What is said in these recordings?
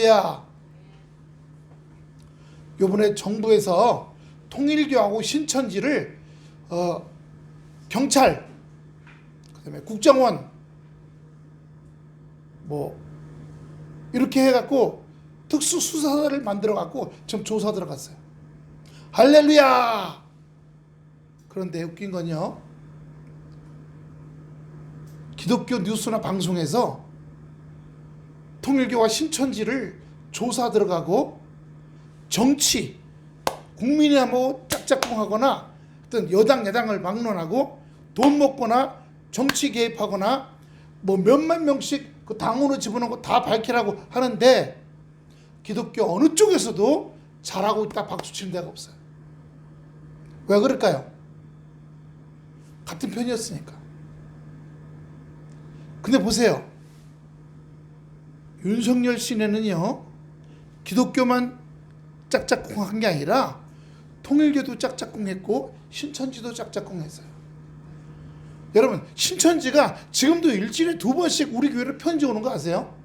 야, 요번에 정부에서 통일교하고 신천지를 경찰, 그다음에 국정원 뭐 이렇게 해갖고 특수수사를 만들어갖고 지금 조사 들어갔어요. 할렐루야. 그런데 웃긴 건요, 기독교 뉴스나 방송에서 통일교와 신천지를 조사 들어가고 정치, 국민의하고 짝짝꿍하거나 어떤 여당 야당을 막론하고 돈 먹거나 정치 개입하거나 뭐 몇만 명씩 그 당원으로 집어넣고 다 밝히라고 하는데 기독교 어느 쪽에서도 잘하고 있다 박수 치는 데가 없어요. 왜 그럴까요? 같은 편이었으니까. 근데 보세요, 윤석열 시내는요, 기독교만 짝짝꿍한 게 아니라 통일교도 짝짝꿍했고 신천지도 짝짝꿍했어요. 여러분, 신천지가 지금도 일주일에 2번씩 우리 교회로 편지 오는 거 아세요?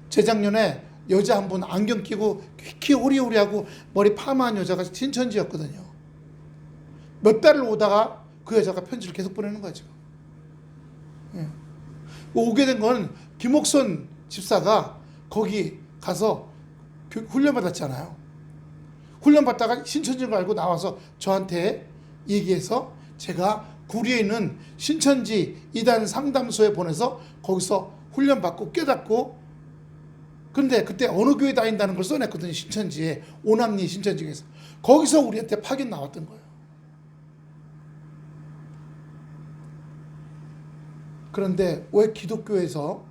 재작년에 여자 한 분 안경 끼고 키 호리호리하고 머리 파마한 여자가 신천지였거든요. 몇 달을 오다가 그 여자가 편지를 계속 보내는 거죠. 예. 오게 된 건 김옥선 집사가 거기 가서 훈련 받았잖아요. 훈련 받다가 신천지인 걸 알고 나와서 저한테 얘기해서 제가 구리에 있는 신천지 이단 상담소에 보내서 거기서 훈련 받고 깨닫고, 근데 그때 어느 교회 다닌다는 걸 써냈거든요. 신천지에, 오남리 신천지에서. 거기서 우리한테 파견 나왔던 거예요. 그런데 왜 기독교에서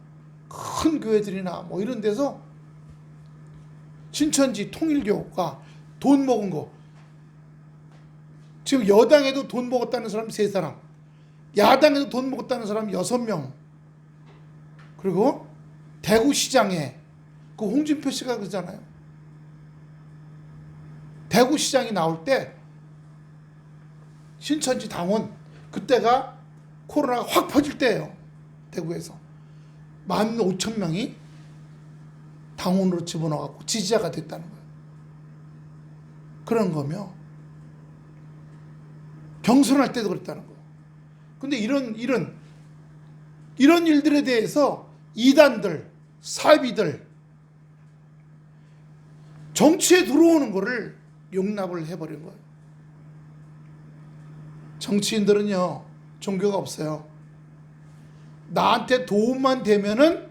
큰 교회들이나 뭐 이런 데서 신천지 통일교가 돈 먹은 거, 지금 여당에도 돈 먹었다는 사람 3사람, 야당에도 돈 먹었다는 사람 6명, 그리고 대구시장에 그 홍준표 씨가 그러잖아요. 대구시장이 나올 때 신천지 당원, 그때가 코로나가 확 퍼질 때예요. 대구에서 15,000명이 당원으로 집어넣어갖고 지지자가 됐다는 거예요. 그런 거며, 경선할 때도 그랬다는 거예요. 근데 이런 일들에 대해서 이단들, 사비들, 정치에 들어오는 거를 용납을 해버린 거예요. 정치인들은요, 종교가 없어요. 나한테 도움만 되면은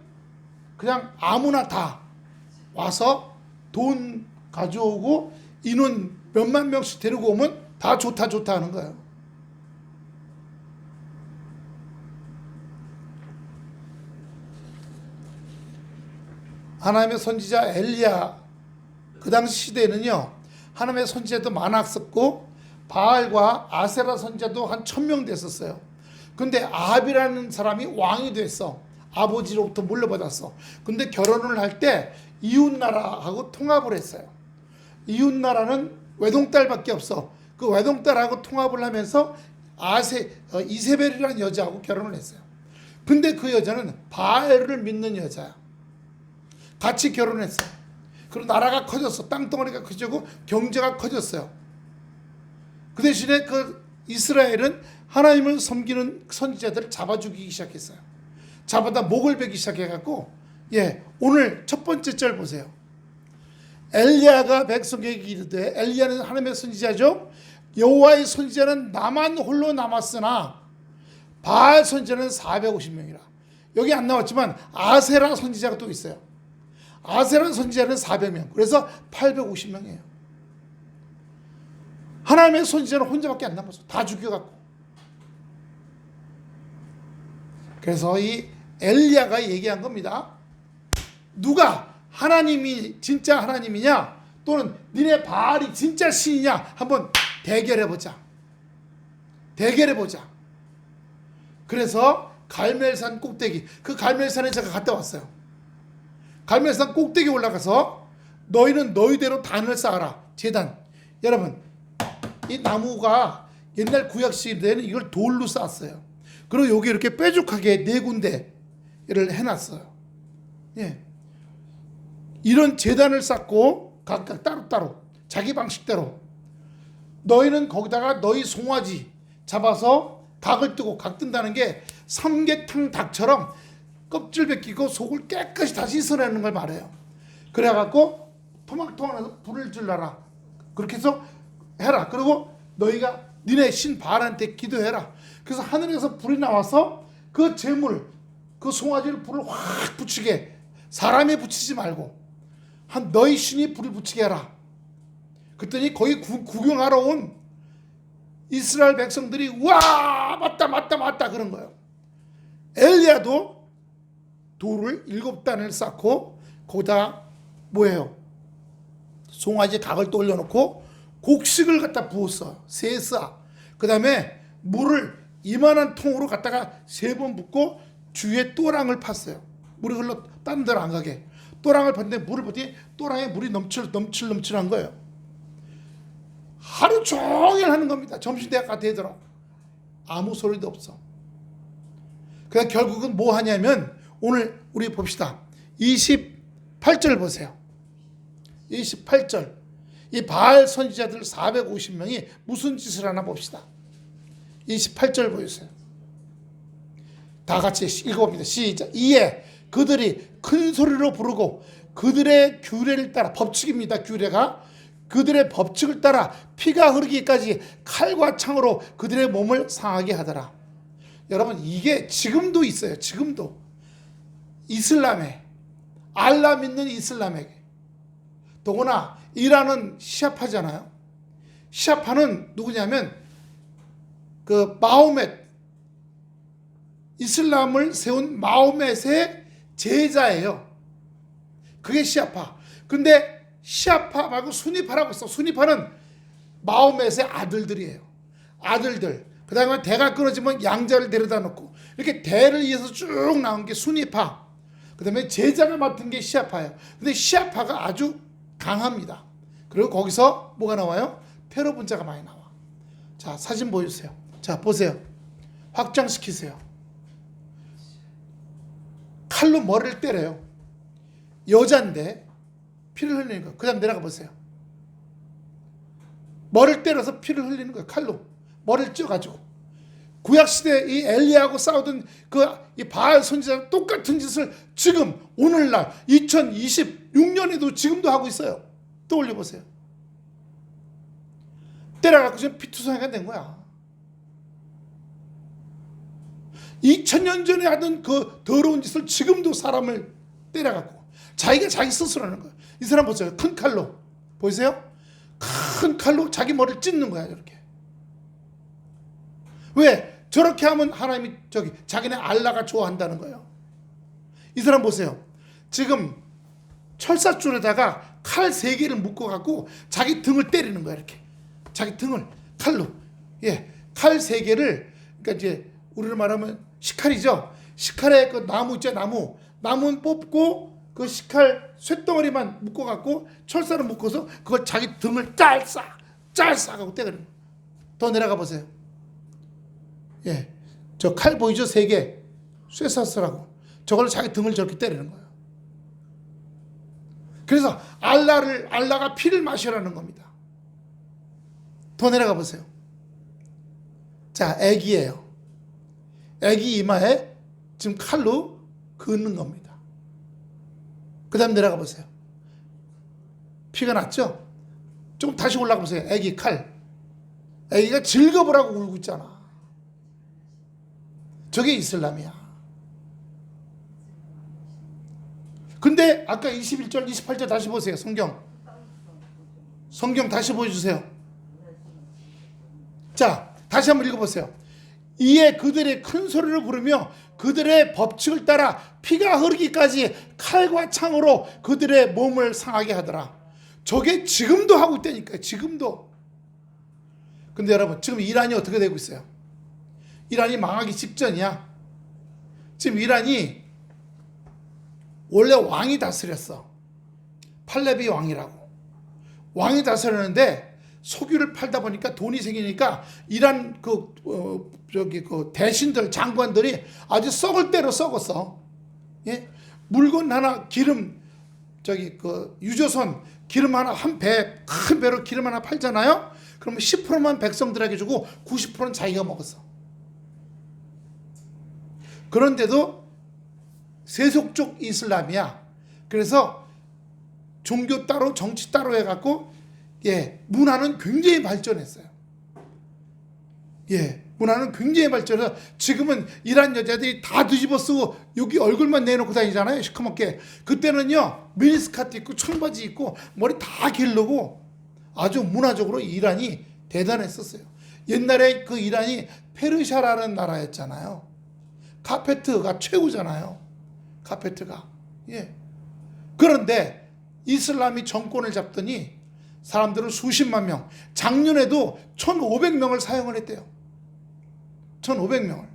그냥 아무나 다 와서 돈 가져오고 인원 몇만 명씩 데리고 오면 다 좋다 좋다 하는 거예요. 하나님의 선지자 엘리야, 그 당시 시대에는요, 하나님의 선지자도 많았었고 바알과 아세라 선지자도 한 1,000명 됐었어요. 근데 아합이라는 사람이 왕이 됐어. 아버지로부터 물려받았어. 근데 결혼을 할 때 이웃나라하고 통합을 했어요. 이웃나라는 외동딸밖에 없어. 그 외동딸하고 통합을 하면서 이세벨이라는 여자하고 결혼을 했어요. 근데 그 여자는 바알을 믿는 여자야. 같이 결혼했어요. 그리고 나라가 커졌어. 땅덩어리가 커지고 경제가 커졌어요. 그 대신에 그 이스라엘은 하나님을 섬기는 선지자들을 잡아 죽이기 시작했어요. 잡아다 목을 베기 시작해갖고, 오늘 첫 번째 절 보세요. 엘리야가 백성에게 이르되, 엘리야는 하나님의 선지자죠. 여호와의 선지자는 나만 홀로 남았으나 바알 선지자는 450명이라. 여기 안 나왔지만 아세라 선지자가 또 있어요. 아세라 선지자는 400명. 그래서 850명이에요. 하나님의 선지자는 혼자밖에 안 남았어. 다 죽여갖고. 그래서 이 엘리야가 얘기한 겁니다. 누가 하나님이 진짜 하나님이냐, 또는 니네 바알이 진짜 신이냐, 한번 대결해보자. 그래서 갈멜산 꼭대기, 그 갈멜산에 제가 갔다 왔어요. 갈멜산 꼭대기 올라가서 너희는 너희대로 단을 쌓아라. 제단. 여러분, 이 나무가 옛날 구약 시대에는 이걸 돌로 쌓았어요. 그리고 여기 이렇게 뾰족하게 4군데를 해놨어요. 이런 제단을 쌓고 각각 따로따로 자기 방식대로 너희는 거기다가 너희 송아지 잡아서 각을 뜨고 각 뜬다는 게 삼계탕 닭처럼 껍질 벗기고 속을 깨끗이 다시 씻어내는 걸 말해요. 그래갖고 토막토막해서 불을 질러라. 그렇게 해서 해라. 그리고 너희가 니네 신 바알한테 기도해라. 그래서 하늘에서 불이 나와서 그 재물, 그 송아지를 불을 확 붙이게, 사람이 붙이지 말고 너희 신이 불을 붙이게 해라. 그랬더니 거기 구경하러 온 이스라엘 백성들이 와 맞다 그런 거예요. 엘리야도 돌을 7단을 쌓고 거기다 뭐예요? 송아지 각을 또 올려놓고 곡식을 갖다 부었어. 세사. 그 다음에 물을 이만한 통으로 갖다가 3번 붓고 주위에 또랑을 팠어요. 물이 흘러 다른 데로 안 가게. 또랑을 팠는데 물을 붓더니 또랑에 물이 넘칠넘칠한 거예요. 하루 종일 하는 겁니다. 점심때가 되더라. 아무 소리도 없어. 그냥 결국은 뭐 하냐면 오늘 우리 봅시다. 28절 보세요. 28절. 이 바알 선지자들 450명이 무슨 짓을 하나 봅시다. 28절 보여주세요. 다 같이 읽어봅니다. 시작. 이에 그들이 큰 소리로 부르고 그들의 규례를 따라, 법칙입니다. 규례가 그들의 법칙을 따라 피가 흐르기까지 칼과 창으로 그들의 몸을 상하게 하더라. 여러분, 이게 지금도 있어요. 지금도 이슬람에, 알라 믿는 이슬람에게, 더구나 이란은 시아파잖아요. 시아파는 누구냐면 그 마호멧, 이슬람을 세운 마호멧의 제자예요. 그게 시아파. 근데 시아파 말고 수니파라고 있어. 수니파는 마호멧의 아들들이에요. 아들들. 그 다음에 대가 끊어지면 양자를 데려다 놓고 이렇게 대를 이어서 쭉 나온 게 수니파. 그 다음에 제자가 맡은 게 시아파예요. 근데 시아파가 아주 강합니다. 그리고 거기서 뭐가 나와요? 테러 분자가 많이 나와. 자, 사진 보여주세요. 자, 보세요. 확장시키세요. 칼로 머리를 때려요. 여잔데 피를 흘리는 거예요. 그 다음 내려가 보세요. 머리를 때려서 피를 흘리는 거예요. 칼로 머리를 찧어가지고. 구약시대 이 엘리야하고 싸우던 이 바알 선지자랑 똑같은 짓을 지금 오늘날 2026년에도 지금도 하고 있어요. 떠올려 보세요. 때려갖고 지금 피투성이가 된 거야. 2000년 전에 하던 그 더러운 짓을 지금도 사람을 때려갖고 자기가 자기 스스로 하는 거야. 이 사람 보세요. 큰 칼로 보이세요? 큰 칼로 자기 머리를 찢는 거야. 이렇게. 왜? 저렇게 하면 하나님이 자기네 알라가 좋아한다는 거예요. 이 사람 보세요. 지금 철사줄에다가 칼 3개를 묶어갖고 자기 등을 때리는 거야. 이렇게. 자기 등을 칼로. 예. 칼 3개를, 그러니까 이제 우리로 말하면 식칼이죠. 식칼에 그 나무 있죠. 나무는 뽑고 그 식칼 쇳덩어리만 묶어갖고 철사를 묶어서 그걸 자기 등을 짤싹 하고 때리는 거예요. 더 내려가 보세요. 예, 저 칼 보이죠? 3개 쇠사슬하고 저걸로 자기 등을 저렇게 때리는 거예요. 그래서 알라가 피를 마시라는 겁니다. 더 내려가 보세요. 자, 애기예요. 애기 이마에 지금 칼로 긋는 겁니다. 그 다음 내려가 보세요. 피가 났죠? 좀 다시 올라가 보세요. 애기 칼. 애기가 즐거우라고 울고 있잖아. 저게 이슬람이야. 근데 아까 21절, 28절 다시 보세요. 성경 다시 보여주세요. 자, 다시 한번 읽어보세요. 이에 그들이 큰 소리를 부르며 그들의 법칙을 따라 피가 흐르기까지 칼과 창으로 그들의 몸을 상하게 하더라. 저게 지금도 하고 있다니까요. 지금도. 근데 여러분, 지금 이란이 어떻게 되고 있어요? 이란이 망하기 직전이야. 지금 이란이 원래 왕이 다스렸어. 팔레비 왕이라고. 왕이 다스렸는데 석유를 팔다 보니까 돈이 생기니까 이란 그 대신들, 장관들이 아주 썩을 대로 썩었어. 예? 물건 하나, 기름 그 유조선 기름 하나 한 배, 큰 배로 기름 하나 팔잖아요. 그러면 10%만 백성들에게 주고 90%는 자기가 먹었어. 그런데도 세속적 이슬람이야. 그래서 종교 따로 정치 따로 해갖고 문화는 굉장히 발전했어요. 문화는 굉장히 발전해서 지금은 이란 여자들이 다 뒤집어 쓰고 여기 얼굴만 내놓고 다니잖아요. 시커멓게. 그때는요 미니스커트 입고 청바지 입고 머리 다 기르고 아주 문화적으로 이란이 대단했었어요. 옛날에 그 이란이 페르시아라는 나라였잖아요. 카페트가 최고잖아요. 카페트가. 그런데 이슬람이 정권을 잡더니 사람들은 수십만 명, 작년에도 1,500명을 사형을 했대요. 1,500명을.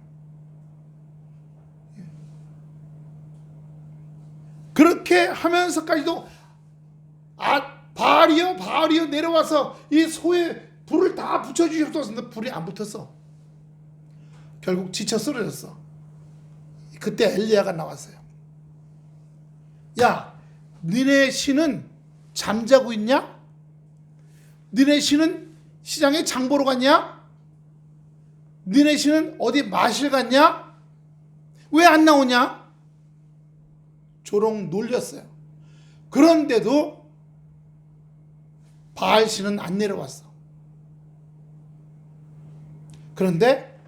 그렇게 하면서까지도 바알이여 내려와서 이 소에 불을 다 붙여주셨었는데 불이 안 붙었어. 결국 지쳐 쓰러졌어. 그때 엘리야가 나왔어요. 야, 니네 신은 잠자고 있냐? 니네 신은 시장에 장 보러 갔냐? 니네 신은 어디 마실 갔냐? 왜 안 나오냐? 조롱 놀렸어요. 그런데도 바알 신은 안 내려왔어. 그런데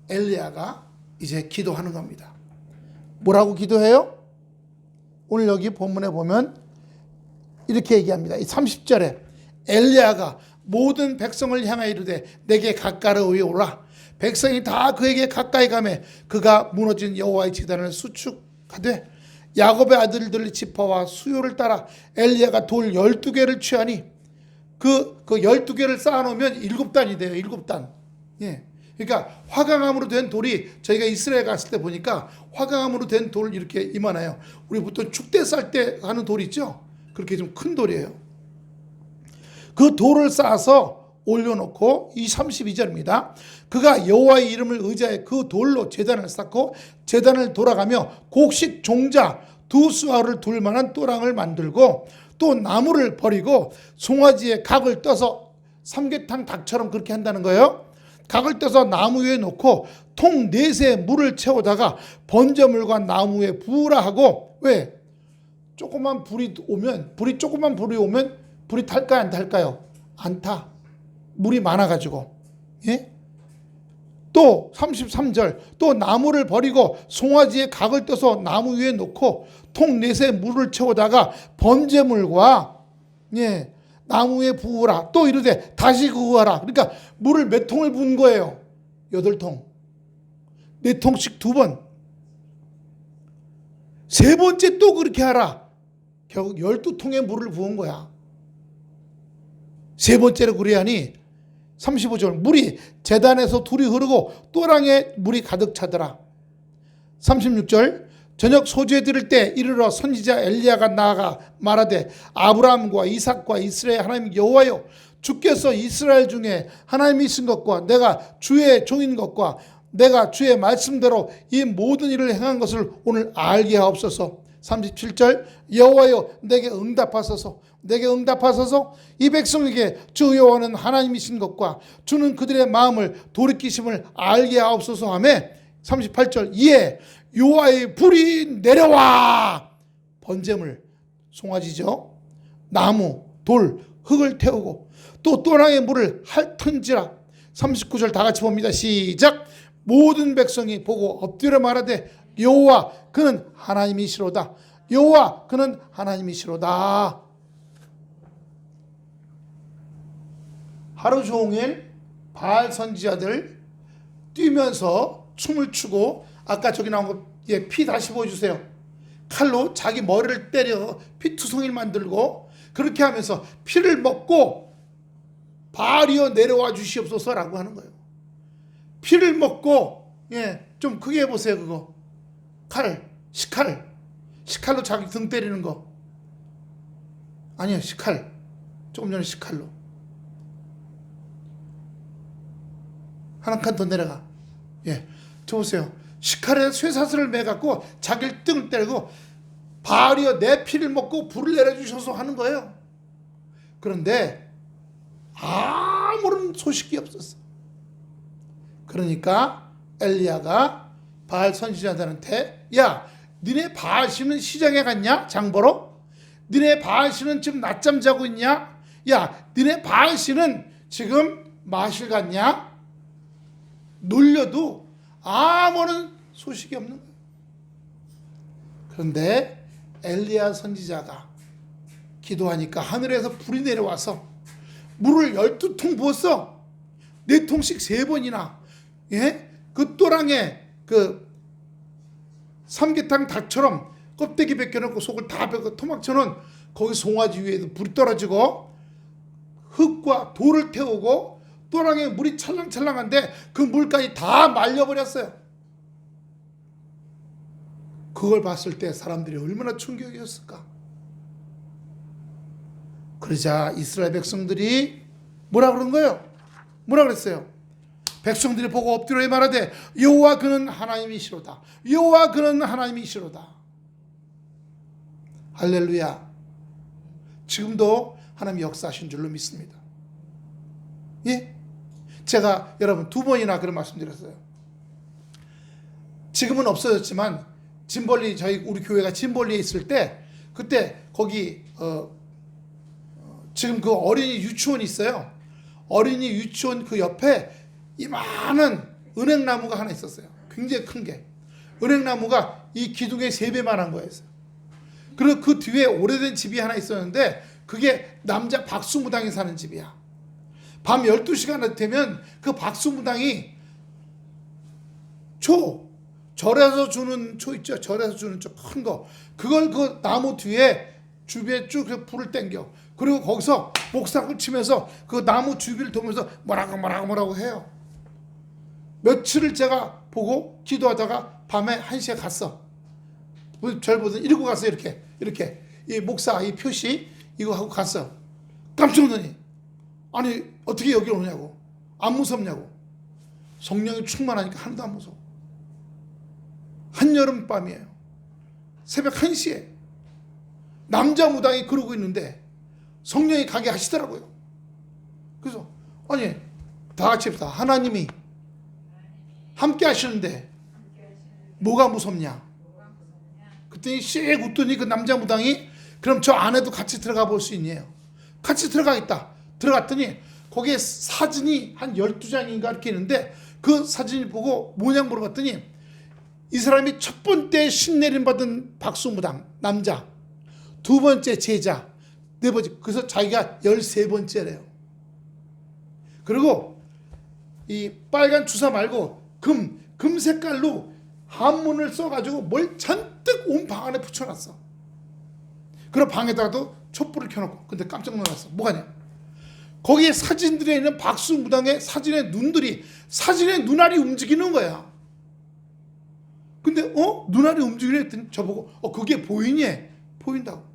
엘리야가 이제 기도하는 겁니다. 뭐라고 기도해요? 오늘 여기 본문에 보면 이렇게 얘기합니다. 이 30절에 엘리야가 모든 백성을 향하여 이르되 내게 가까이 오라. 백성이 다 그에게 가까이 가매 그가 무너진 여호와의 제단을 수축하되 야곱의 아들들의 지파와 수요를 따라 엘리야가 돌 12개를 취하니 그 12개를 쌓아놓으면 7단이 돼요. 7단. 그러니까 화강암으로 된 돌이 저희가 이스라엘 갔을 때 보니까 화강암으로 된 돌 이렇게 이만해요. 우리 보통 축대 쌀 때 하는 돌 있죠? 그렇게 좀 큰 돌이에요. 그 돌을 쌓아서 올려놓고 이 32절입니다. 그가 여호와의 이름을 의지하여 그 돌로 제단을 쌓고 제단을 돌아가며 곡식 종자 2수아를 둘 만한 또랑을 만들고 또 나무를 버리고 송아지에 각을 떠서 삼계탕 닭처럼 그렇게 한다는 거예요. 각을 떠서 나무 위에 놓고 통 4새 물을 채우다가 번제물과 나무 위에 부으라 하고 왜? 조그만 불이 오면 불이 탈까요? 안 탈까요? 안 타. 물이 많아가지고. 또 33절 또 나무를 버리고 송아지에 각을 떠서 나무 위에 놓고 통 4새 물을 채우다가 번제물과 나무 위에 부으라. 또 이르되 다시 구하라. 그러니까 물을 몇 통을 부은 거예요? 8통. 4통씩 2번. 세 번째 또 그렇게 하라. 결국 12통의 물을 부은 거야. 세 번째로 그래야니 35절 물이 제단에서 둘이 흐르고 또랑에 물이 가득 차더라. 36절 저녁 소주에 들을 때 이르러 선지자 엘리야가 나아가 말하되 아브라함과 이삭과 이스라엘 하나님 여호와여 주께서 이스라엘 중에 하나님이신 것과 내가 주의 종인 것과 내가 주의 말씀대로 이 모든 일을 행한 것을 오늘 알게 하옵소서. 37절 여호와여 내게 응답하소서. 이 백성에게 주 여호와는 하나님이신 것과 주는 그들의 마음을 돌이키심을 알게 하옵소서 하며 38절 이에 여호와의 불이 내려와 번제물 송아지죠. 나무 돌 흙을 태우고 또 또랑의 물을 핥은지라. 39절 다 같이 봅니다. 시작. 모든 백성이 보고 엎드려 말하되 여호와 그는 하나님이시로다. 여호와 그는 하나님이시로다. 하루 종일 바알 선지자들 뛰면서 춤을 추고 아까 저기 나온 거 피 다시 보여주세요. 칼로 자기 머리를 때려 피투성이를 만들고 그렇게 하면서 피를 먹고 바알이여 내려와 주시옵소서라고 하는 거예요. 피를 먹고 좀 크게 해보세요. 그거 식칼로 자기 등 때리는 거 아니요. 식칼 조금 전에 식칼로 한 칸 더 내려가. 저 보세요. 식칼에 쇠사슬을 매갖고 자기를 등을 때리고 바알이여 내 피를 먹고 불을 내려주셔서 하는 거예요. 그런데 아무런 소식이 없었어. 그러니까 엘리야가 바알 선지자들한테 야 니네 바알 씨는 시장에 갔냐? 장 보러? 니네 바알 씨는 지금 낮잠 자고 있냐? 야 니네 바알 씨는 지금 마실 갔냐? 놀려도 아무런 소식이 없는 거예요. 그런데 엘리야 선지자가 기도하니까 하늘에서 불이 내려와서 물을 12통 부었어. 4통씩 3번이나. 예? 그 또랑에 그 삼계탕 닭처럼 껍데기 벗겨놓고 속을 다 벗고 토막쳐놓은 거기 송아지 위에도 불이 떨어지고 흙과 돌을 태우고 또랑에 물이 찰랑찰랑한데 그 물까지 다 말려버렸어요. 그걸 봤을 때 사람들이 얼마나 충격이었을까. 그러자 이스라엘 백성들이 뭐라 그런 거예요? 뭐라 그랬어요? 백성들이 보고 엎드려 말하되 여호와 그는 하나님이시로다. 여호와 그는 하나님이시로다. 할렐루야. 지금도 하나님이 역사하신 줄로 믿습니다. 예? 제가 여러분 2번이나 그런 말씀드렸어요. 지금은 없어졌지만 진벌리 우리 교회가 진벌리에 있을 때 그때 거기 지금 그 어린이 유치원이 있어요. 어린이 유치원 그 옆에 이만한 은행나무가 하나 있었어요. 굉장히 큰 게. 은행나무가 이 기둥의 3배만한 거였어요. 그리고 그 뒤에 오래된 집이 하나 있었는데 그게 남자 박수무당이 사는 집이야. 밤 12시가 되면 그 박수무당이 절에서 주는 초 있죠. 절에서 주는 초 큰 거. 그걸 그 나무 뒤에 주변에 쭉 불을 땡겨. 그리고 거기서 목사를 치면서 그 나무 주위를 돌면서 뭐라고 해요. 며칠을 제가 보고 기도하다가 밤에 1시에 갔어. 절 보더니 이러고 갔어. 이렇게 이 목사 이 표시 이거 하고 갔어. 깜짝 놀라니 아니 어떻게 여기 오냐고. 안 무섭냐고. 성령이 충만하니까 하나도 안 무서워. 한여름 밤이에요. 새벽 1시에 남자 무당이 그러고 있는데 성령이 가게 하시더라고요. 그래서 아니 다 같이 합시다. 하나님이 함께 하시는데 뭐가 무섭냐. 그랬더니 씩 웃더니 그 남자 무당이 그럼 저 안에도 같이 들어가 볼 수 있냐요. 같이 들어가겠다. 들어갔더니 거기에 사진이 한 12장인가 이렇게 있는데 그 사진을 보고 뭐냐 물어봤더니 이 사람이 첫 번째 신내림 받은 박수무당 남자, 2번째 제자, 4번째. 그래서 자기가 13번째래요. 그리고 이 빨간 주사 말고 금 색깔로 한문을 써가지고 뭘 잔뜩 온 방 안에 붙여놨어. 그리고 방에다가도 촛불을 켜놓고. 근데 깜짝 놀랐어. 뭐가냐? 거기에 사진들에 있는 박수무당의 사진의 사진의 눈알이 움직이는 거야. 근데 눈알이 움직이네 했더니 저보고 그게 보이니? 보인다고.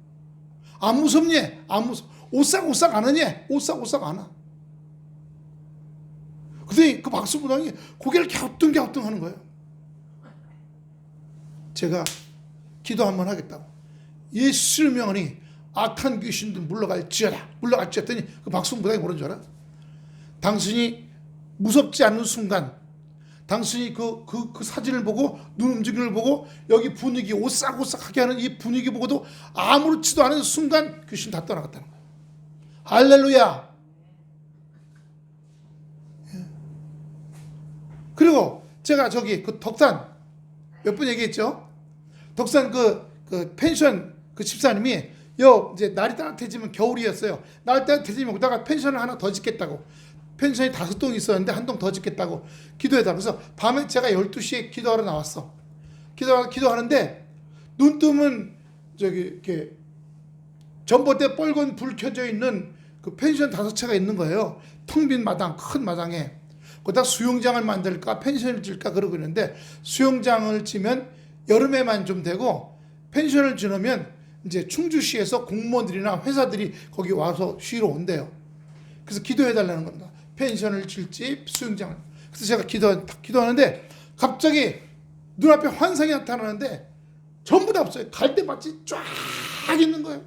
안 무섭니? 안 무섭. 오싹오싹 안 하니? 오싹오싹 안 하. 근데 그 박수무당이 고개를 갸우뚱갸우뚱 하는 거예요. 제가 기도 한번 하겠다고. 예수를 명하니 악한 귀신도 물러갈지어다. 했더니 그 박수무당이 뭐라는 줄 알아? 당신이 무섭지 않는 순간 당신이 그 사진을 보고 눈 움직임을 보고 여기 분위기 오싹오싹하게 하는 이 분위기 보고도 아무렇지도 않은 순간 귀신 다 떠나갔다는 거예요. 할렐루야. 그리고 제가 저기 그 덕산 몇 번 얘기했죠. 덕산 그 펜션 그 집사님이 이제 날이 따뜻해지면 겨울이었어요. 날 따뜻해지면 오다가 펜션을 하나 더 짓겠다고. 펜션이 5동 있었는데 1동 더 짓겠다고 기도해달라고. 그래서 밤에 제가 12시에 기도하러 나왔어. 기도하는데 눈 뜨면 저기 이렇게 전봇대 빨간 불 켜져 있는 그 펜션 5채가 있는 거예요. 텅 빈 마당, 큰 마당에. 거기다 수영장을 만들까 펜션을 질까 그러고 있는데 수영장을 지면 여름에만 좀 되고 펜션을 지으면 이제 충주시에서 공무원들이나 회사들이 거기 와서 쉬러 온대요. 그래서 기도해달라는 겁니다. 펜션을 질지 수영장을. 그래서 제가 기도하는데 갑자기 눈앞에 환상이 나타나는데 전부 다 없어요. 갈대밭이 쫙 있는 거예요.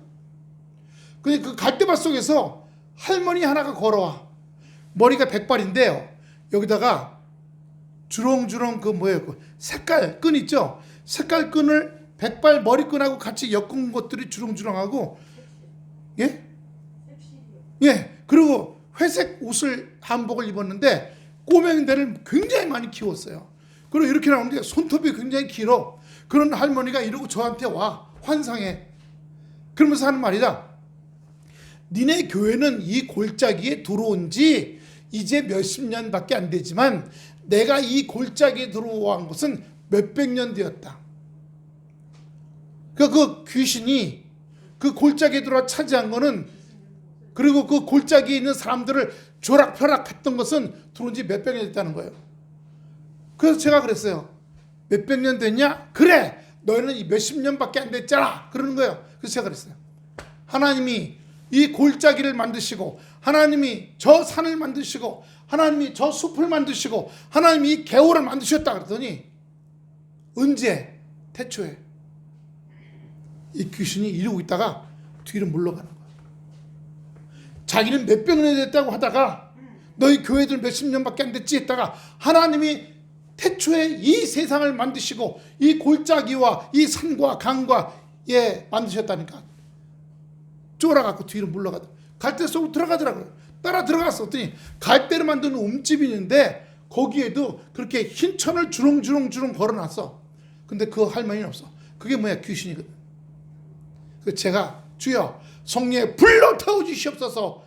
근데 그 갈대밭 속에서 할머니 하나가 걸어와. 머리가 백발인데요. 여기다가 주렁주렁 그 뭐예요? 그 색깔 끈 있죠? 색깔 끈을 백발 머리끈하고 같이 엮은 것들이 주렁주렁하고, 예? 예. 그리고 회색 옷을 한복을 입었는데 꼬맹이들을 굉장히 많이 키웠어요. 그리고 이렇게 나오는데 손톱이 굉장히 길어. 그런 할머니가 이러고 저한테 와. 환상해. 그러면서 하는 말이다. 니네 교회는 이 골짜기에 들어온 지 이제 몇십 년밖에 안 되지만 내가 이 골짜기에 들어온 것은 몇백 년 되었다. 그 귀신이 그 골짜기에 들어와 차지한 거는, 그리고 그 골짜기에 있는 사람들을 조락펴락했던 것은 들어온 지 몇백 년 됐다는 거예요. 그래서 제가 그랬어요. 몇백 년 됐냐? 그래! 너희는 몇십 년밖에 안 됐잖아! 그러는 거예요. 그래서 제가 그랬어요. 하나님이 이 골짜기를 만드시고, 하나님이 저 산을 만드시고, 하나님이 저 숲을 만드시고, 하나님이 이 개울을 만드셨다 그랬더니, 언제? 태초에. 이 귀신이 이러고 있다가 뒤로 물러가는 거예요. 자기는 몇백 년이 됐다고 하다가 너희 교회들 몇십 년밖에 안 됐지 했다가 하나님이 태초에 이 세상을 만드시고 이 골짜기와 이 산과 강과 만드셨다니까. 쫄아갖고 뒤로 물러가다. 갈대 속으로 들어가더라고요. 따라 들어갔었더니 갈대를 만드는 움집이 있는데 거기에도 그렇게 흰 천을 주렁주렁 걸어놨어. 근데 그 할머니는 없어. 그게 뭐야? 귀신이거든. 그래서 제가 주여 성령의 불로 태워주시옵소서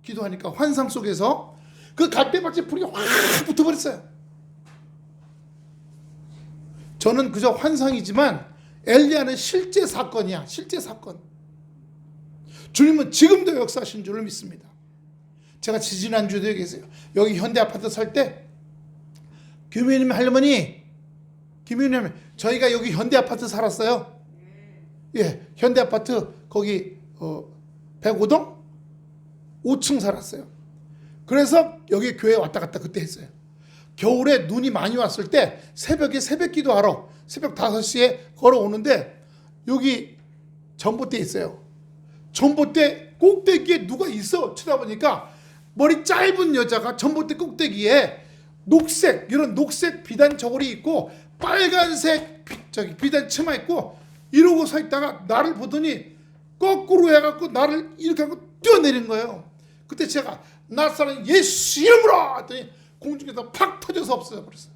기도하니까 환상 속에서 그 갈대밭에 불이 확 붙어버렸어요. 저는 그저 환상이지만 엘리야는 실제 사건이야. 실제 사건. 주님은 지금도 역사하신 줄을 믿습니다. 제가 지지난주도 얘기했어요. 여기 현대아파트 살 때 김윤님 할머니, 김윤님 저희가 여기 현대아파트 살았어요. 예, 현대아파트 거기 105동 5층 살았어요. 그래서 여기 교회 왔다 갔다 그때 했어요. 겨울에 눈이 많이 왔을 때 새벽에 새벽기도 하러 새벽 5시에 걸어오는데 여기 전봇대 있어요. 전봇대 꼭대기에 누가 있어. 쳐다보니까 머리 짧은 여자가 전봇대 꼭대기에 녹색, 이런 녹색 비단 저고리 입고 빨간색 비단 치마 입고 이러고 서 있다가 나를 보더니 거꾸로 해갖고 나를 이렇게 하고 뛰어내린 거예요. 그때 제가 나사는 예수 이름으로 했더니 공중에서 팍 터져서 없어져 버렸어요.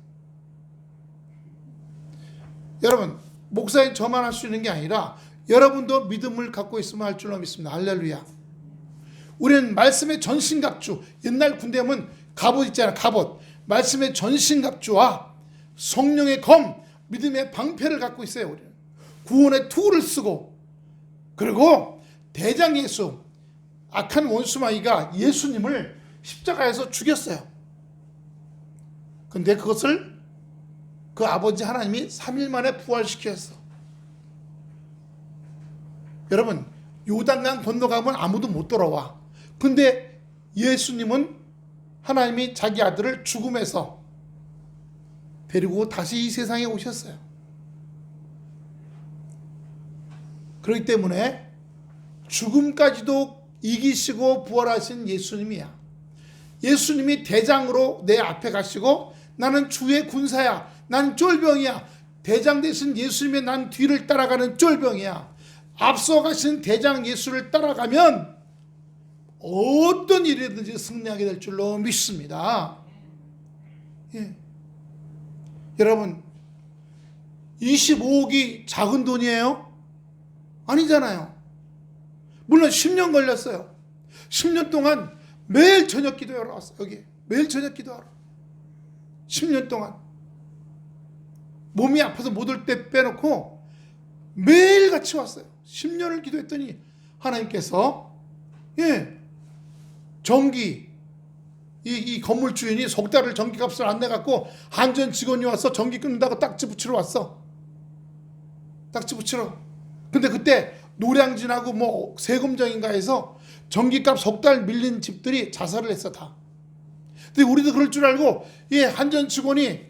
여러분, 목사인 저만 할 수 있는 게 아니라 여러분도 믿음을 갖고 있으면 할 줄로 믿습니다. 할렐루야. 우리는 말씀의 전신갑주, 옛날 군대 하면 갑옷 있잖아요. 갑옷. 말씀의 전신갑주와 성령의 검, 믿음의 방패를 갖고 있어요. 우리는 구원의 투구를 쓰고, 그리고 대장 예수, 악한 원수마귀가 예수님을 십자가에서 죽였어요. 근데 그것을 그 아버지 하나님이 3일 만에 부활시켰어. 여러분, 요단강 건너가면 아무도 못 돌아와. 근데 예수님은 하나님이 자기 아들을 죽음에서 데리고 다시 이 세상에 오셨어요. 그렇기 때문에 죽음까지도 이기시고 부활하신 예수님이야. 예수님이 대장으로 내 앞에 가시고 나는 주의 군사야. 난 쫄병이야. 대장 되신 예수님의 난 뒤를 따라가는 쫄병이야. 앞서 가신 대장 예수를 따라가면 어떤 일이든지 승리하게 될 줄로 믿습니다. 예. 여러분, 25억이 작은 돈이에요? 아니잖아요. 물론 10년 걸렸어요. 10년 동안 매일 저녁 기도하러 왔어요. 여기 매일 저녁 기도하러. 10년 동안 몸이 아파서 못 올 때 빼놓고 매일 같이 왔어요. 10년을 기도했더니 하나님께서 전기 이 건물 주인이 석 달을 전기값을 안 내갖고 한전 직원이 와서 전기 끊는다고 딱지 붙이러 왔어. 딱지 붙이러. 근데 그때 노량진하고 뭐 세금정인가 해서 전기값 석 달 밀린 집들이 자살을 했어 다. 근데 우리도 그럴 줄 알고 한전 직원이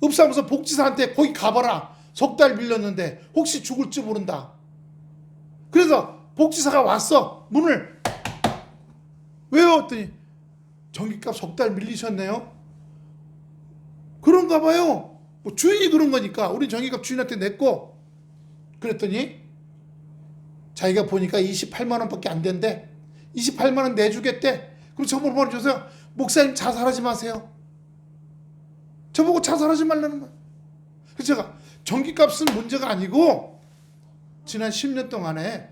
읍사무소 복지사한테 거기 가봐라. 석 달 밀렸는데 혹시 죽을지 모른다. 그래서 복지사가 왔어. 문을. 왜요? 했더니 전기값 석 달 밀리셨네요. 그런가 봐요. 뭐 주인이 그런 거니까 우리 전기값 주인한테 냈고. 그랬더니 자기가 보니까 28만 원밖에 안 된대. 28만 원 내주겠대. 그럼 저보고 뭐라 주세요? 목사님 자살하지 마세요. 저보고 자살하지 말라는 거예요. 그래서 제가 전기값은 문제가 아니고 지난 10년 동안에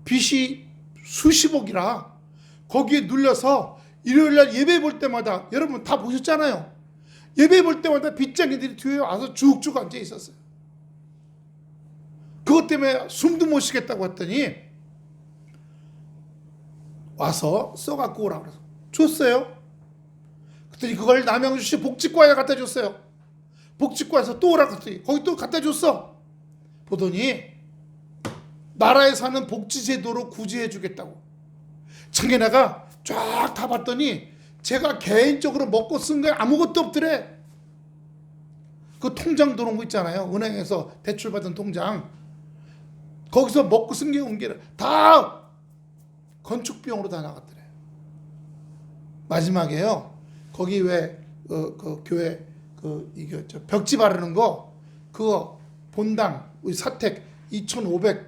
빚이 수십억이라 거기에 눌려서 일요일날 예배 볼 때마다 여러분 다 보셨잖아요. 예배 볼 때마다 빚쟁이들이 뒤에 와서 쭉쭉 앉아 있었어요. 그것 때문에 숨도 못 쉬겠다고 했더니 와서 써갖고 오라고 그래서 줬어요. 그랬더니 그걸 남양주시 복지과에 갖다 줬어요. 복지과에서 또 오라고 했더니 거기 또 갖다 줬어. 보더니 나라에서 하는 복지제도로 구제해 주겠다고. 청년회가 쫙 다 봤더니 제가 개인적으로 먹고 쓴 게 아무것도 없더래. 그 통장 들어온 거 있잖아요. 은행에서 대출받은 통장. 거기서 먹고 쓴 게 온 게 다 건축비용으로 다 나갔더래. 마지막에요. 거기 왜 그 교회 이게 벽지 바르는 거 그거 본당 우리 사택 2,500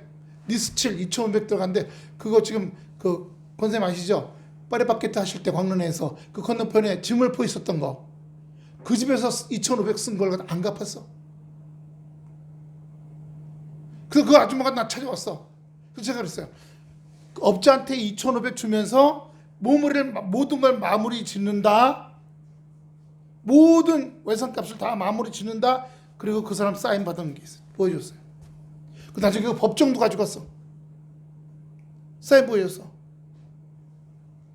리스칠 2,500 들어간데 그거 지금 그 권사님 아시죠? 파리바게트 하실 때 광론에서 그 건너편에 지물포 있었던 거 그 집에서 2,500 쓴 걸 안 갚았어. 그래서 그 아줌마가 나 찾아왔어. 그래서 제가 그랬어요. 업자한테 2,500 주면서 모든 걸 마무리 짓는다. 모든 외상값을 다 마무리 짓는다. 그리고 그 사람 사인 받은 게 있어요. 보여줬어요. 그 나중에 그 법정도 가지고 갔어. 사인 보여줬어.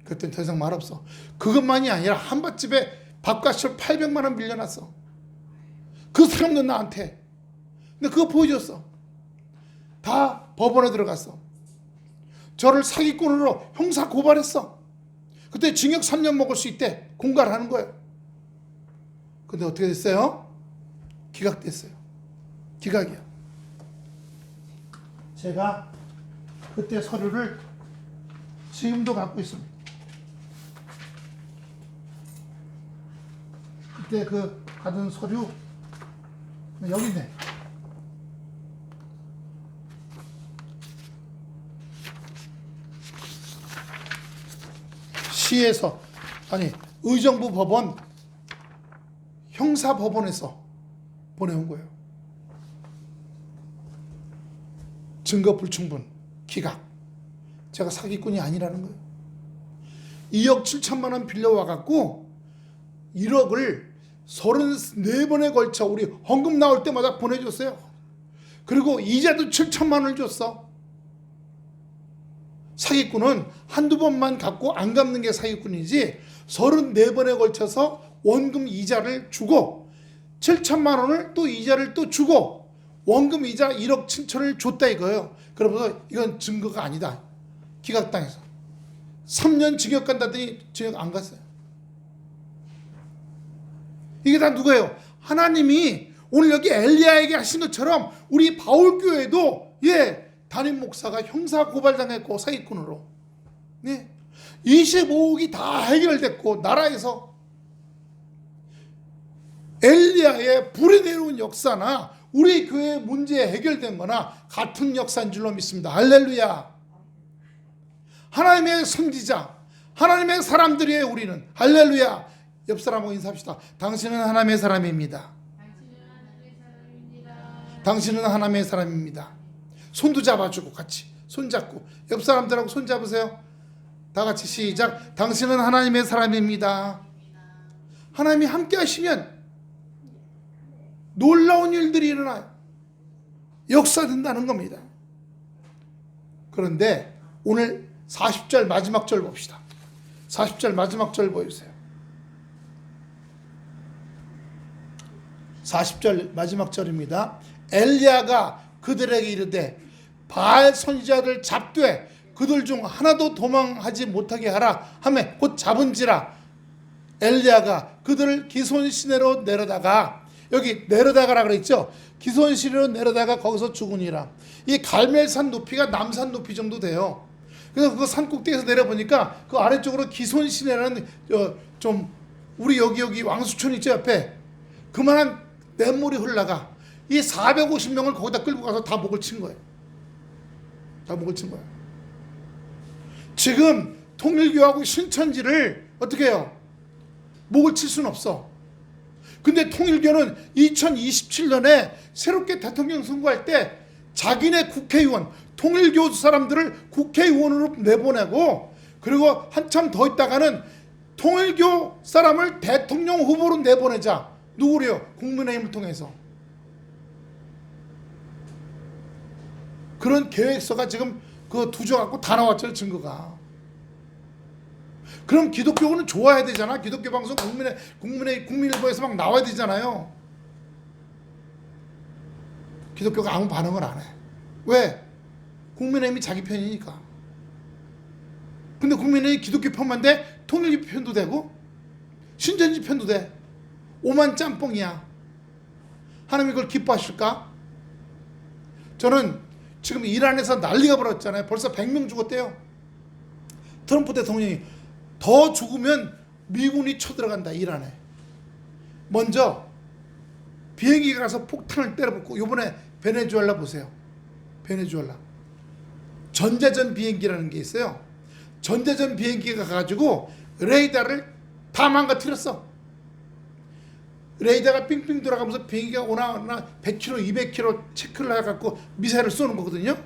그랬더니 더 이상 말 없어. 그것만이 아니라 한밭집에 밥값을 800만 원 밀려났어. 그 사람도 나한테. 근데 그거 보여줬어. 다 법원에 들어갔어. 저를 사기꾼으로 형사 고발했어. 그때 징역 3년 먹을 수 있대. 공갈을 하는 거예요. 근데 어떻게 됐어요? 기각됐어요. 기각이야. 제가 그때 서류를 지금도 갖고 있습니다. 그때 그 받은 서류 여기 있네. 시에서 아니 의정부 법원 형사법원에서 보내온 거예요. 증거 불충분 기각. 제가 사기꾼이 아니라는 거예요. 2억 7천만 원 빌려와 갖고 1억을 34번에 걸쳐 우리 헌금 나올 때마다 보내줬어요. 그리고 이자도 7천만 원을 줬어. 사기꾼은 한두 번만 갚고 안 갚는 게 사기꾼이지 34번에 걸쳐서 원금 이자를 주고 7천만 원을 또 이자를 또 주고 원금 이자 1억 7천을 줬다 이거예요. 그러면서 이건 증거가 아니다. 기각당해서 3년 징역 간다더니 징역 안 갔어요. 이게 다 누구예요? 하나님이 오늘 여기 엘리야에게 하신 것처럼 우리 바울교회도 담임 목사가 형사 고발당했고 사기꾼으로 25억이 다 해결됐고 나라에서 엘리야의 불이 내려온 역사나 우리 교회의 문제 해결된 거나 같은 역사인 줄로 믿습니다. 할렐루야. 하나님의 선지자 하나님의 사람들이에요. 우리는 할렐루야. 옆 사람하고 인사합시다. 당신은 하나님의 사람입니다. 당신은 하나님의 사람입니다. 손도 잡아주고 같이 손잡고 옆 사람들하고 손 잡으세요. 다 같이 시작. 당신은 하나님의 사람입니다. 하나님이 함께 하시면 놀라운 일들이 일어나요. 역사된다는 겁니다. 그런데 오늘 40절 마지막 절 봅시다. 40절 마지막 절 보여주세요. 40절 마지막 절입니다. 엘리야가 그들에게 이르되 바알 선지자들 잡되 그들 중 하나도 도망하지 못하게 하라 하매 곧 잡은지라. 엘리야가 그들을 기손 시내로 내려다가 여기 내려다가라 그랬죠. 기손시내로 내려다가 거기서 죽으니라. 이 갈멜산 높이가 남산 높이 정도 돼요. 그래서 그 산 꼭대기에서 내려보니까 그 아래쪽으로 기손시내라는 좀 우리 여기 왕수촌 있죠 옆에 그만한 냇물이 흘러가. 이 450명을 거기다 끌고 가서 다 목을 친 거예요. 다 목을 친 거예요. 지금 통일교하고 신천지를 어떻게 해요? 목을 칠 수는 없어. 근데 통일교는 2027년에 새롭게 대통령 선거할 때 자기네 국회의원, 통일교 사람들을 국회의원으로 내보내고 그리고 한참 더 있다가는 통일교 사람을 대통령 후보로 내보내자. 누구래요? 국민의힘을 통해서. 그런 계획서가 지금 그 두져 갖고 다 나왔죠, 증거가. 그럼 기독교는 좋아야 되잖아. 기독교 방송 국민일보에서 막 나와야 되잖아요. 기독교가 아무 반응을 안 해. 왜? 국민의힘이 자기 편이니까. 근데 국민의힘이 기독교 편만 돼? 통일교 편도 되고 신천지 편도 돼. 오만 짬뽕이야. 하나님 이걸 기뻐하실까? 저는 지금 이란에서 난리가 벌어졌잖아요. 벌써 100명 죽었대요. 트럼프 대통령이 더 죽으면 미군이 쳐들어간다 이란에. 먼저 비행기 가서 폭탄을 때려붓고 요번에 베네수엘라 보세요. 베네수엘라 전자전 비행기라는 게 있어요. 전자전 비행기가 가지고 레이더를 다 망가뜨렸어. 레이더가 삥삥 돌아가면서 비행기가 오나 100km 200km 체크를 해갖고 미사일을 쏘는 거거든요.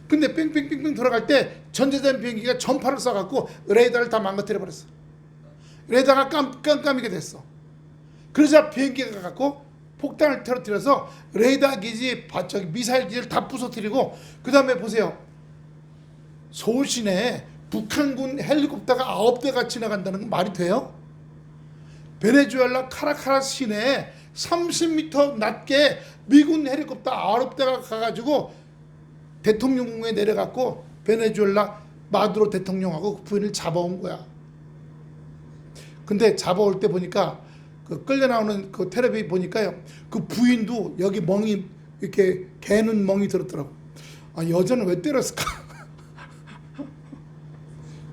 근데 삥삥삥삥 돌아갈 때 전자전 비행기가 전파를 쏴갖고 레이더를 다 망가뜨려 버렸어. 레이더가 깜깜이게 됐어. 그러자 비행기가 갖고 폭탄을 터뜨려서 레이더 기지, 미사일 기지를 다 부서뜨리고 그 다음에 보세요. 서울 시내에 북한군 헬리콥터가 9대가 지나간다는 건 말이 돼요? 베네수엘라 카라카라스 시내에 30m 낮게 미군 헬리콥터 9대가 가가지고 대통령궁에 내려갔고 베네수엘라 마두로 대통령하고 그 부인을 잡아온 거야. 근데 잡아올 때 보니까 그 끌려 나오는 그 텔레비 보니까요. 그 부인도 여기 멍이 이렇게 개는 멍이 들었더라고. 아, 여자는 왜 때렸을까?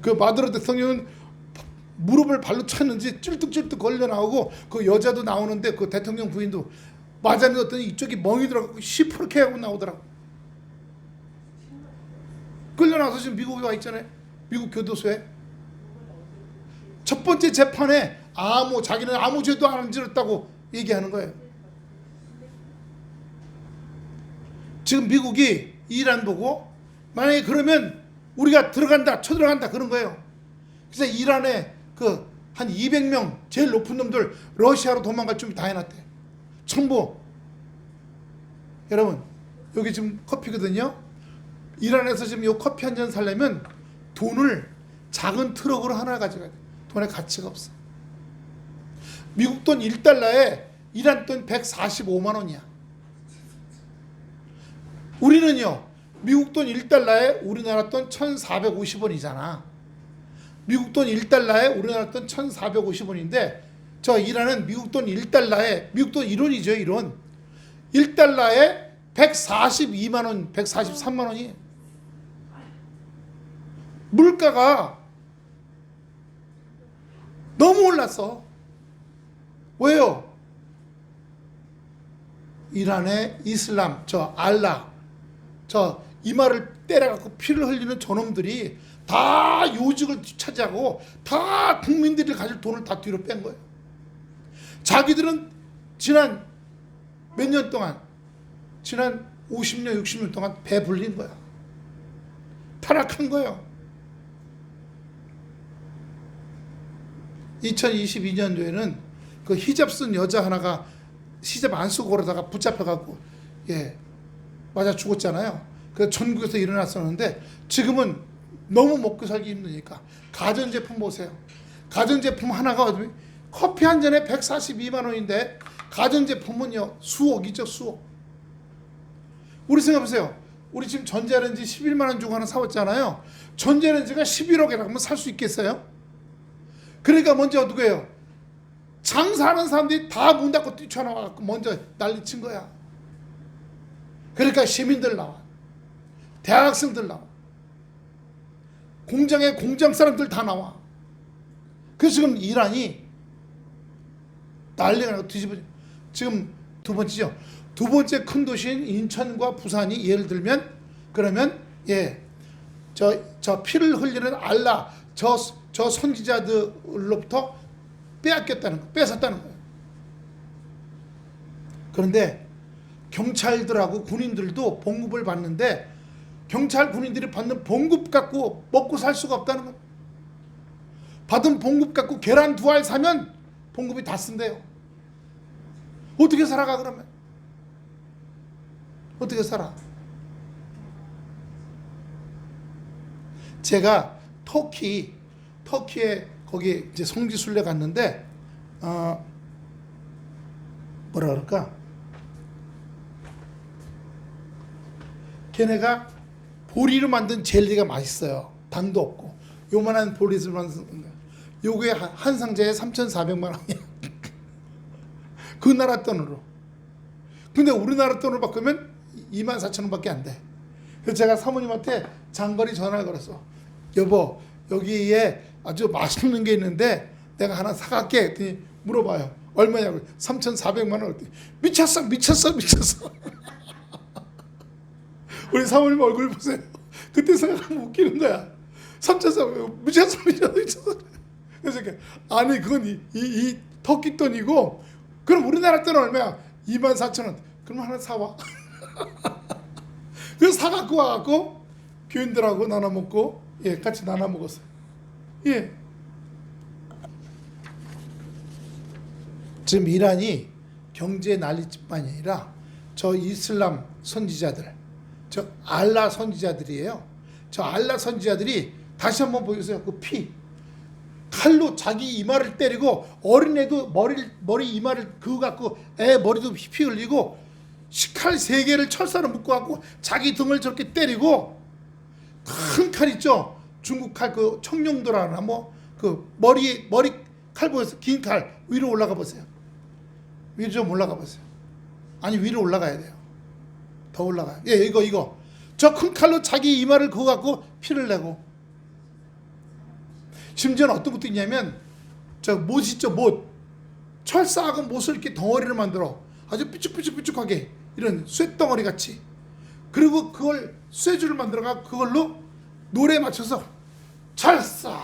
그 마두로 대통령은 무릎을 발로 찼는지 찔뚝찔뚝 걸려 나오고 그 여자도 나오는데 그 대통령 부인도 맞았더니 이쪽이 멍이 들어가고 시퍼렇게 하고 나오더라고. 끌려 나와서 지금 미국에 와 있잖아요. 미국 교도소에. 첫 번째 재판에 자기는 아무 죄도 안 저질렀다고 얘기하는 거예요. 지금 미국이 이란 보고 만약에 그러면 우리가 쳐들어간다 그런 거예요. 그래서 이란에 한 200명 제일 높은 놈들 러시아로 도망갈 준비 다 해놨대. 전부. 여러분 여기 지금 커피거든요. 이란에서 지금 이 커피 한 잔 살려면 돈을 작은 트럭으로 하나 가져가야 돼. 돈의 가치가 없어. 미국 돈 1달러에 이란 돈 145만 원이야. 우리는요. 미국 돈 1달러에 우리나라 돈 1450원이잖아. 미국 돈 1달러에 우리나라 돈 1450원인데 저 이란은 미국 돈 1달러에 미국 돈 1원이죠. 1원. 1달러에 142만 원, 143만 원이 물가가 너무 올랐어. 왜요? 이란의 이슬람, 알라, 이마를 때려갖고 피를 흘리는 저놈들이 다 요직을 차지하고 다 국민들이 가질 돈을 다 뒤로 뺀 거예요. 자기들은 지난 몇 년 동안, 지난 50년, 60년 동안 배불린 거야. 타락한 거예요. 2022년도에는 그 히잡 쓴 여자 하나가 히잡 안 쓰고 그러다가 붙잡혀갖고 맞아 죽었잖아요. 그 전국에서 일어났었는데 지금은 너무 먹고 살기 힘드니까 가전제품 보세요. 가전제품 하나가 커피 한 잔에 142만 원인데 가전제품은요 수억이죠. 수억. 우리 생각해보세요. 우리 지금 전자레인지 11만 원 주고 하나 사왔잖아요. 전자레인지가 11억이라면 살 수 있겠어요? 그러니까 먼저 누구예요? 장사하는 사람들이 다 문 닫고 뛰쳐나와갖고 먼저 난리친 거야. 그러니까 시민들 나와, 대학생들 나와, 공장에 공장 사람들 다 나와. 그래서 지금 이란이 난리가 나고 뒤집어져. 지금 두 번째죠. 두 번째 큰 도시인 인천과 부산이 예를 들면, 그러면 저 피를 흘리는 알라 저 선지자들로부터 빼앗겼다는 거, 뺏었다는 거예요. 그런데 경찰들하고 군인들도 봉급을 받는데 경찰 군인들이 받는 봉급 갖고 먹고 살 수가 없다는 거예요. 받은 봉급 갖고 계란 2알 사면 봉급이 다 쓴대요. 어떻게 살아가 그러면? 어떻게 살아? 제가 터키에 거기 이제 성지순례 갔는데 뭐라 그럴까? 걔네가 보리로 만든 젤리가 맛있어요. 당도 없고 요만한 보리를 만든 거. 요게 한 상자에 3,400만 원이야. 그 나라 돈으로. 근데 우리나라 돈으로 바꾸면 24,000원밖에 안 돼. 그래서 제가 사모님한테 장거리 전화를 걸었어. 여보, 여기에 아주 맛있는 게 있는데 내가 하나 사갈게. 했더니 물어봐요. 얼마냐고. 3,400만 원. 했더니 미쳤어. 우리 사모님 얼굴 보세요. 그때 생각하면 웃기는 거야. 3,400만 미쳤어. 그래서 아니 그건 이 터키 돈이고, 그럼 우리나라 돈은 얼마야? 24,000원. 그럼 하나 사와. 그래서 사갖고 와갖고 교인들하고 나눠 먹고, 같이 나눠 먹었어요. 지금 이란이 경제 난리뿐만이 아니라 저 이슬람 선지자들, 저 알라 선지자들이에요. 저 알라 선지자들이 다시 한번 보여주세요. 그 피. 칼로 자기 이마를 때리고, 어린애도 머리 이마를 그거 갖고 애 머리도 피 흘리고, 칼 3개를 철사로 묶어갖고 자기 등을 저렇게 때리고, 큰 칼 있죠? 중국 칼, 그 청룡도라나 그 머리 칼 보여서 긴 칼 위로 올라가 보세요. 위로 좀 올라가 보세요. 아니 위로 올라가야 돼요. 더 올라가요. 이거 저 큰 칼로 자기 이마를 그거 갖고 피를 내고, 심지어는 어떤 것도 있냐면 저 못 있죠, 못. 철사하고 못을 이렇게 덩어리를 만들어 아주 삐죽삐죽삐죽하게, 이런 쇳덩어리 같이. 그리고 그걸 쇠줄을 만들어가 그걸로 노래에 맞춰서 철사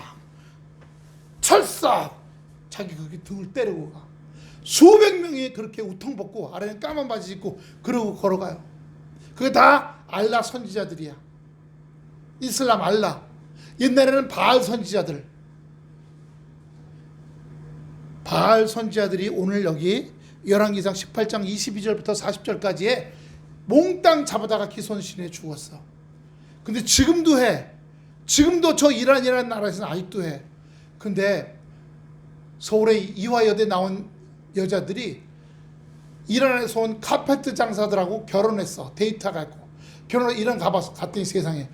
자기 그게 등을 때리고 가. 수백 명이 그렇게 우통 벗고 아래는 까만 바지 입고 그러고 걸어가요. 그게 다 알라 선지자들이야. 이슬람 알라. 옛날에는 바알 선지자들. 바알 선지자들이 오늘 여기 열왕기상 18장 22절부터 40절까지에 몽땅 잡아다가 기손신에 죽었어. 근데 지금도 해. 지금도 저 이란이라는 나라에서는 아직도 해. 근데 서울에 이화여대 나온 여자들이 이란에서 온 카페트 장사들하고 결혼했어. 데이트하고 결혼을 이란 가봤어. 갔더니 세상에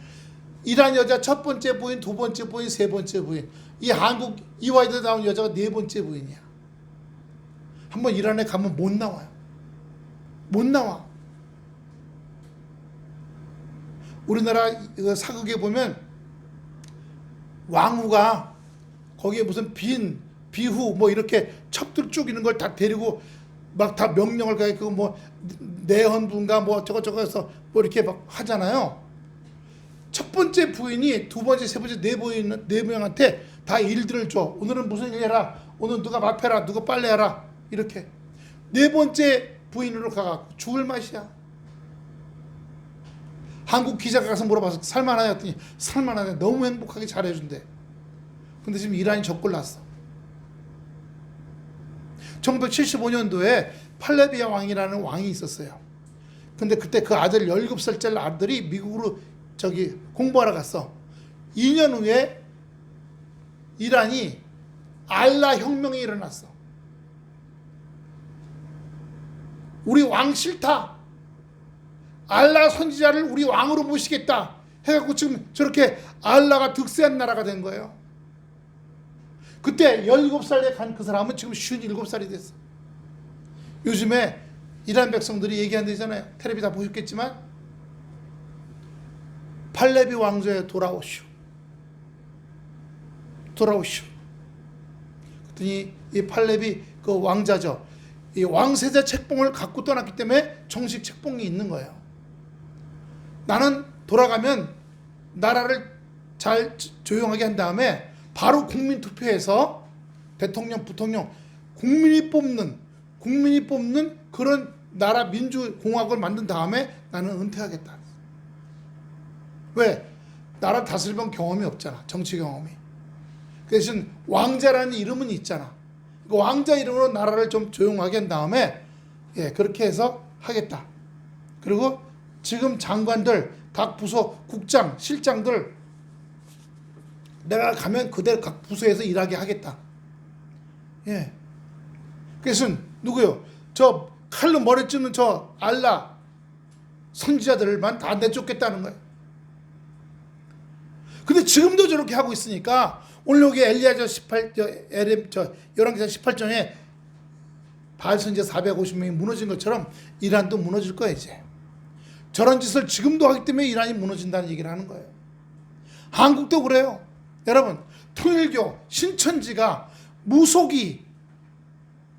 이란 여자 첫 번째 부인, 두 번째 부인, 세 번째 부인. 이 한국 이화여대 나온 여자가 네 번째 부인이야. 한번 이란에 가면 못 나와요. 못 나와. 우리나라 사극에 보면 왕후가 거기에 무슨 비후 뭐 이렇게 첩들 쭉 있는 걸 다 데리고 막 다 명령을 가지고 뭐 내헌부인가 뭐 저거 해서 뭐 이렇게 막 하잖아요. 첫 번째 부인이 두 번째, 세 번째, 네 명한테 다 일들을 줘. 오늘은 무슨 일 해라. 오늘 누가 밥해라. 누가 빨래하라. 이렇게. 네 번째 부인으로 가갖고 죽을 맛이야. 한국 기자가 가서 물어봐서 살만하냐 했더니 살만하네. 너무 행복하게 잘해준대. 근데 지금 이란이 적골났어. 1975년도에 팔레비아 왕이라는 왕이 있었어요. 근데 그때 그 아들 17살짜리 아들이 미국으로 공부하러 갔어. 2년 후에 이란이 알라 혁명이 일어났어. 우리 왕 싫다. 알라 선지자를 우리 왕으로 모시겠다 해갖고 지금 저렇게 알라가 득세한 나라가 된 거예요. 그때 17살에 간 그 사람은 지금 57살이 됐어. 요즘에 이란 백성들이 얘기한다잖아요. 텔레비 다 보셨겠지만 팔레비 왕조에 돌아오시오. 돌아오시오. 그랬더니 이 팔레비 그 왕자죠. 이 왕세자 책봉을 갖고 떠났기 때문에 정식 책봉이 있는 거예요. 나는 돌아가면 나라를 잘 조용하게 한 다음에 바로 국민투표해서 대통령, 부통령 국민이 뽑는 그런 나라 민주공화국을 만든 다음에 나는 은퇴하겠다. 왜? 나라 다스려본 경험이 없잖아. 정치 경험이. 그 대신 왕자라는 이름은 있잖아. 그 왕자 이름으로 나라를 좀 조용하게 한 다음에 그렇게 해서 하겠다. 그리고 지금 장관들, 각 부서 국장, 실장들 내가 가면 그대로 각 부서에서 일하게 하겠다. 그래서 누구요? 저 칼로 머리 찌는 저 알라 선지자들만 다 내쫓겠다는 거예요. 근데 지금도 저렇게 하고 있으니까 오늘 여기 엘리야서 11기사 18장에 바알 선지자 450명이 무너진 것처럼 이란도 무너질 거예요. 이제 저런 짓을 지금도 하기 때문에 이란이 무너진다는 얘기를 하는 거예요. 한국도 그래요. 여러분, 통일교 신천지가 무속이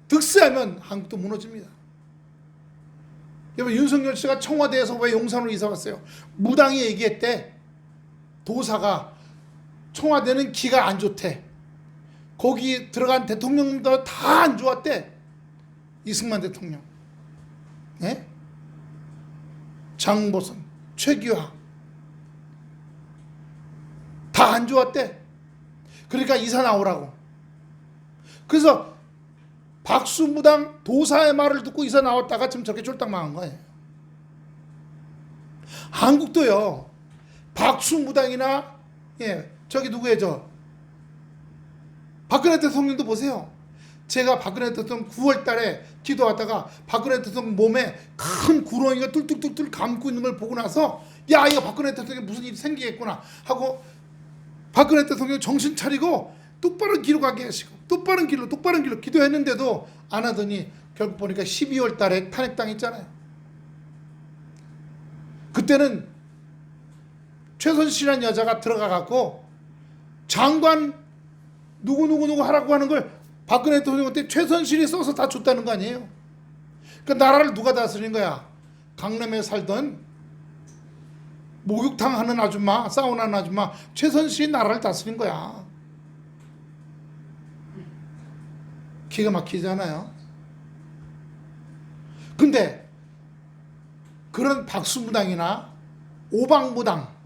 득세하면 한국도 무너집니다. 여러분, 윤석열 씨가 청와대에서 왜 용산으로 이사 왔어요? 무당이 얘기했대. 도사가 청와대는 기가 안 좋대. 거기 들어간 대통령도 다 안 좋았대. 이승만 대통령, 장보선, 최규하 다 안 좋았대. 그러니까 이사 나오라고. 그래서 박수무당 도사의 말을 듣고 이사 나왔다가 지금 저렇게 쫄딱 망한 거예요. 한국도요. 박수무당이나 저기 누구예요? 박근혜 대통령도 보세요. 제가 박근혜 대통령 9월 달에 기도하다가 박근혜 대통령 몸에 큰 구렁이가 뚫뚫뚫뚫 감고 있는 걸 보고 나서 야, 이거 박근혜 대통령이 무슨 일이 생기겠구나 하고 박근혜 대통령 정신 차리고 똑바른 길로 가게 하시고 똑바른 길로 기도했는데도 안 하더니 결국 보니까 12월 달에 탄핵당했잖아요. 그때는 최선실이라는 여자가 들어가갖고 장관 누구 하라고 하는 걸 박근혜 대통령한테 최선실이 써서 다 줬다는 거 아니에요. 그러니까 나라를 누가 다스리는 거야? 강남에 살던 목욕탕 하는 아줌마, 사우나 하는 아줌마 최선실이 나라를 다스린 거야. 기가 막히잖아요. 근데 그런 박수무당이나 오방무당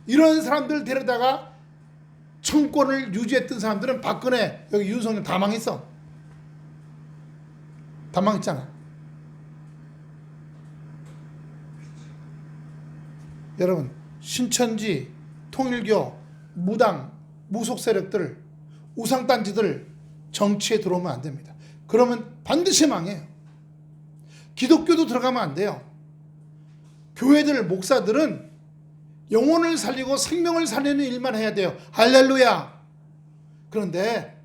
이런 사람들 데려다가 정권을 유지했던 사람들은 박근혜, 여기 윤석열 다 망했어. 다 망했잖아. 여러분, 신천지, 통일교, 무당, 무속 세력들, 우상단지들 정치에 들어오면 안 됩니다. 그러면 반드시 망해요. 기독교도 들어가면 안 돼요. 교회들, 목사들은 영혼을 살리고 생명을 살리는 일만 해야 돼요. 할렐루야. 그런데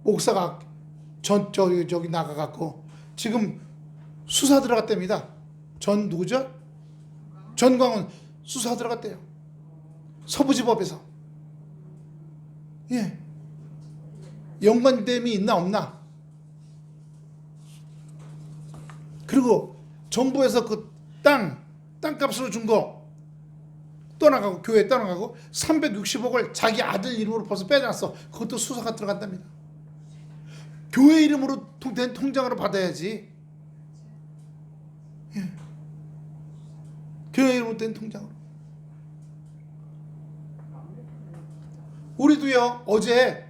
목사가 저기 나가갖고 지금 수사 들어갔답니다. 누구죠? 전광훈 수사 들어갔대요. 서부지법에서. 연관됨이 있나 없나. 그리고 정부에서 그 땅값으로 준 거 떠나가고 교회 떠나가고 360억을 자기 아들 이름으로 벌써 빼놨어. 그것도 수사가 들어간답니다. 교회 이름으로 된 통장으로 받아야지. 교회 이름으로 된 통장으로. 우리도요. 어제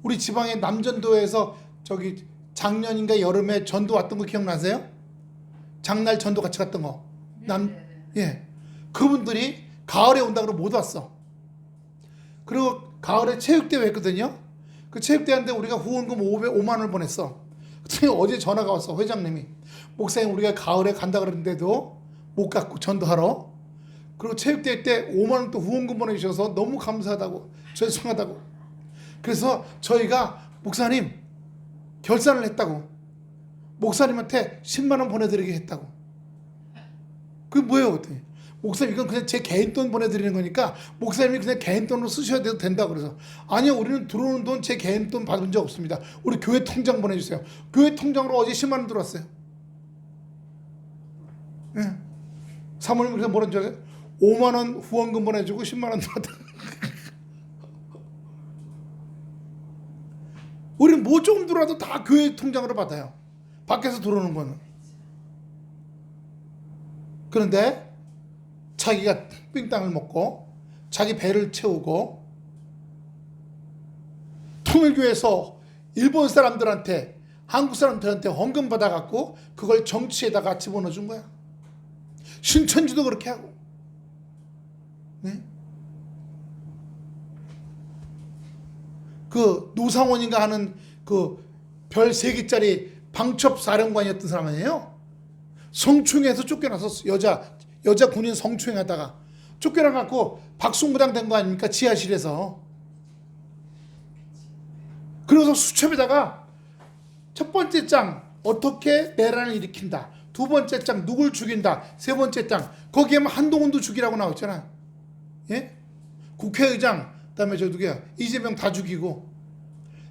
우리 지방의 남전도에서 저기 작년인가 여름에 전도 왔던 거 기억나세요? 장날 전도 같이 갔던 거. 그분들이 가을에 온다 그러고 못 왔어. 그리고 가을에 체육대회 했거든요. 그 체육대회 하는데 우리가 후원금 5만 원을 보냈어. 그랬더니 어제 전화가 왔어. 회장님이. 목사님, 우리가 가을에 간다 그랬는데도 못 갔고 전도하러. 그리고 체육대회 때 5만 원 또 후원금 보내주셔서 너무 감사하다고. 죄송하다고. 그래서 저희가 목사님 결산을 했다고, 목사님한테 10만 원 보내드리게 했다고. 그게 뭐예요? 그때 목사님 이건 그냥 제 개인 돈 보내드리는 거니까 목사님이 그냥 개인 돈으로 쓰셔야 돼도 된다고. 그래서 아니요, 우리는 들어오는 돈 제 개인 돈 받은 적 없습니다. 우리 교회 통장 보내주세요. 교회 통장으로 어제 10만 원 들어왔어요. 예. 사모님 그래서 뭐라는 줄 알아요? 5만 원 후원금 보내주고 10만 원 들어왔다. 우리는 뭐 조금 들어와도 다 교회 통장으로 받아요. 밖에서 들어오는 거는. 그런데 자기가 삥땅을 먹고 자기 배를 채우고 통일교에서 일본 사람들한테, 한국 사람들한테 헌금 받아갖고 그걸 정치에다가 집어넣어 준 거야. 신천지도 그렇게 하고. 네? 그 노상원인가 하는 그 별 3개짜리 방첩 사령관이었던 사람 아니에요? 성추행해서 쫓겨나서 여자 군인 성추행하다가 쫓겨나갖고 박송무당 된 거 아닙니까? 지하실에서. 그래서 수첩에다가 첫 번째 장 어떻게 내란을 일으킨다, 두 번째 장 누굴 죽인다, 세 번째 장 거기에만 한동훈도 죽이라고 나왔잖아. 예? 국회의장, 그다음에 저 누구야, 이재명 다 죽이고,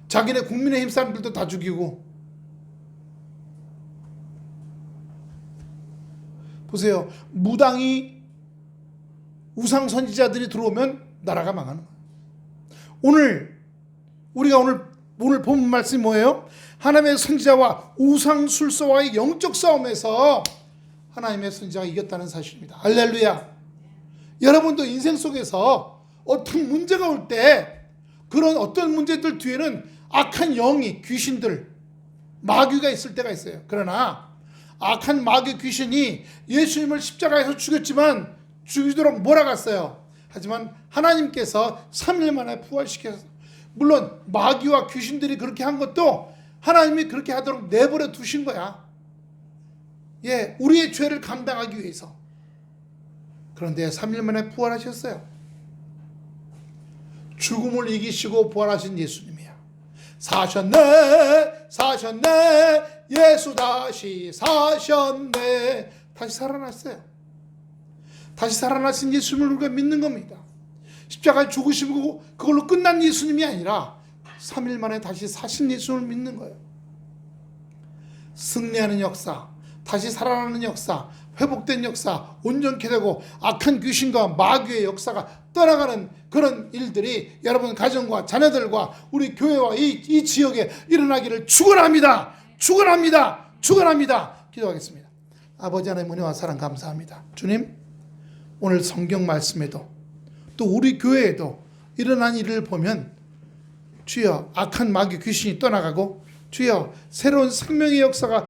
자기네 국민의힘 사람들도 다 죽이고. 보세요. 무당이 우상 선지자들이 들어오면 나라가 망하는 거예요. 우리가 오늘 본 말씀이 뭐예요? 하나님의 선지자와 우상술사와의 영적 싸움에서 하나님의 선지자가 이겼다는 사실입니다. 할렐루야. 여러분도 인생 속에서 어떤 문제가 올 때 그런 어떤 문제들 뒤에는 악한 영이, 귀신들, 마귀가 있을 때가 있어요. 그러나 악한 마귀 귀신이 예수님을 십자가에서 죽였지만 죽이도록 몰아갔어요. 하지만 하나님께서 3일 만에 부활시켜서, 물론 마귀와 귀신들이 그렇게 한 것도 하나님이 그렇게 하도록 내버려 두신 거야. 예, 우리의 죄를 감당하기 위해서. 그런데 3일 만에 부활하셨어요. 죽음을 이기시고 부활하신 예수님이야. 사셨네, 사셨네, 예수 다시 사셨네. 다시 살아났어요. 다시 살아나신 예수님을 우리가 믿는 겁니다. 십자가에 죽으시고 그걸로 끝난 예수님이 아니라 3일 만에 다시 사신 예수님을 믿는 거예요. 승리하는 역사, 다시 살아나는 역사, 회복된 역사, 온전케 되고 악한 귀신과 마귀의 역사가 떠나가는 그런 일들이 여러분 가정과 자녀들과 우리 교회와 이 지역에 일어나기를 축원합니다. 축원합니다. 축원합니다. 기도하겠습니다. 아버지 하나님 은혜와 사랑 감사합니다. 주님, 오늘 성경 말씀에도 또 우리 교회에도 일어난 일을 보면 주여 악한 마귀 귀신이 떠나가고 주여 새로운 생명의 역사가